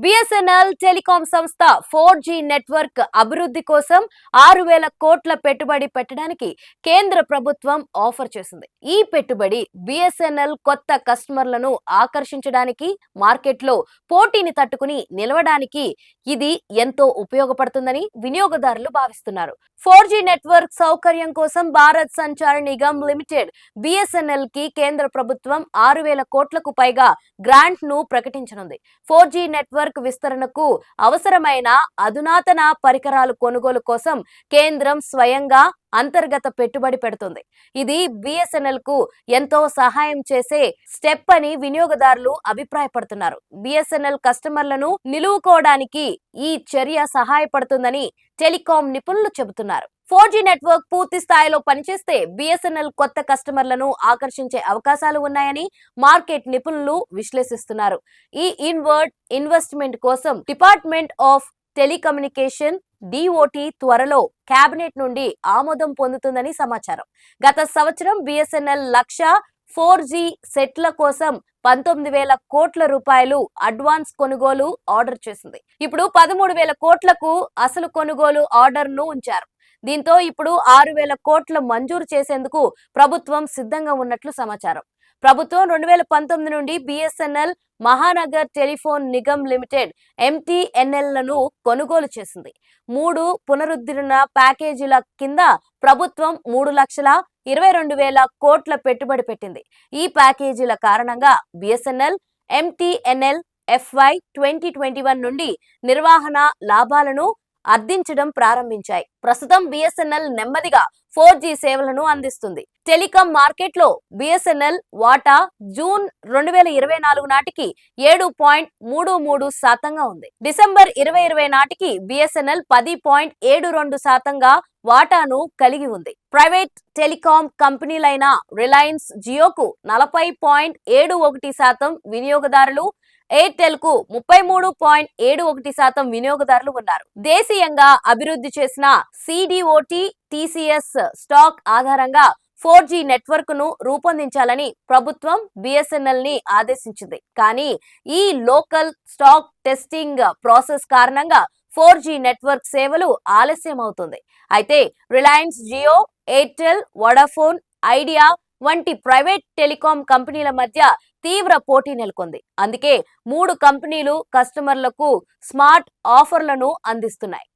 BSNL telecom సంస్థ 4G network అభివృద్ధి కోసం 6,000 కోట్ల పెట్టుబడి పెట్టడానికి కేంద్ర ప్రభుత్వం ఆఫర్ చేసింది. ఈ పెట్టుబడి బిఎస్ఎన్ఎల్ కొత్త కస్టమర్లను ఆకర్షించడానికి, మార్కెట్లో పోటీని తట్టుకుని నిలవడానికి ఇది ఎంతో ఉపయోగపడుతుందని వినియోగదారులు భావిస్తున్నారు. 4G నెట్వర్క్ సౌకర్యం కోసం భారత్ సంచార్ నిగమ్ లిమిటెడ్ బిఎస్ఎన్ఎల్ కి కేంద్ర ప్రభుత్వం 6,000 కోట్లకు పైగా గ్రాంట్ ను ప్రకటించనుంది. 4G నెట్వర్క్ విస్తరణకు అవసరమైన అధునాతన పరికరాలు కొనుగోలు కోసం కేంద్రం స్వయంగా అంతర్గత పెట్టుబడి పెడుతుంది. ఇది బిఎస్ఎన్ఎల్ కు ఎంతో సహాయం చేసే స్టెప్ అని వినియోగదారులు అభిప్రాయపడుతున్నారు. బిఎస్ఎన్ఎల్ కస్టమర్లను నిలువుకోవడానికి ఈ చర్య సహాయపడుతుందని టెలికాం నిపుణులు చెబుతున్నారు. 4G నెట్వర్క్ పూర్తి స్థాయిలో పనిచేస్తే బిఎస్ఎన్ఎల్ కొత్త కస్టమర్లను ఆకర్షించే అవకాశాలు ఉన్నాయని మార్కెట్ నిపుణులు విశ్లేషిస్తున్నారు. ఈ ఇన్వర్డ్ ఇన్వెస్ట్మెంట్ కోసం డిపార్ట్మెంట్ ఆఫ్ టెలికమ్యూనికేషన్ డిఓటి త్వరలో కేబినెట్ నుండి ఆమోదం పొందుతుందని సమాచారం. గత సంవత్సరం బిఎస్ఎన్ఎల్ 1,00,000 4G సెట్ల కోసం 19,000 కోట్ల రూపాయలు అడ్వాన్స్ కొనుగోలు ఆర్డర్ చేసింది. ఇప్పుడు 13,000 కోట్లకు అసలు కొనుగోలు ఆర్డర్ ను ఉంచారు. దీంతో ఇప్పుడు 6,000 కోట్ల మంజూరు చేసేందుకు ప్రభుత్వం సిద్ధంగా ఉన్నట్లు సమాచారం. ప్రభుత్వం 2019 నుండి BSNL Mahanagar telephone Nigam limited MTNL లను కొనుగోలు చేసింది. 3 పునరుద్ధరణ ప్యాకేజీల కింద ప్రభుత్వం 3,22,000 కోట్ల పెట్టుబడి పెట్టింది. ఈ ప్యాకేజీల కారణంగా బిఎస్ఎన్ఎల్, ఎంటీఎన్ఎల్ FY 2021 నుండి నిర్వహణ లాభాలను అర్థించడం ప్రారంభించాయి. ప్రస్తుతం బిఎస్ఎన్ఎల్ నెమ్మదిగా 4G సేవలను అందిస్తుంది. టెలికాం మార్కెట్లో బిఎస్ఎన్ఎల్ వాటా జూన్ 2024 నాటికి 7.33% ఉంది. డిసెంబర్ 2020 నాటికి బిఎస్ఎన్ఎల్ 10.72% వాటాను కలిగి ఉంది. ప్రైవేట్ టెలికాం కంపెనీలైన రిలయన్స్ జియోకు 40.71% వినియోగదారులు, ఎయిర్టెల్ కు 33.71% వినియోగదారులు ఉన్నారు. దేశీయంగా అభివృద్ధి చేసిన సిడిఓటి టిసిఎస్ స్టాక్ ఆధారంగా 4G నెట్వర్క్ ను రూపొందించాలని ప్రభుత్వం బిఎస్ఎన్ఎల్ ని ఆదేశించింది. కానీ ఈ లోకల్ స్టాక్ టెస్టింగ్ ప్రాసెస్ కారణంగా 4G నెట్వర్క్ సేవలు ఆలస్యం అవుతుంది. అయితే రిలయన్స్ జియో, ఎయిర్టెల్, వోడాఫోన్ ఐడియా వంటి ప్రైవేట్ టెలికాం కంపెనీల మధ్య తీవ్ర పోటీ నెలకొంది. అందుకే 3 కంపెనీలు కస్టమర్లకు స్మార్ట్ ఆఫర్లను అందిస్తున్నాయి.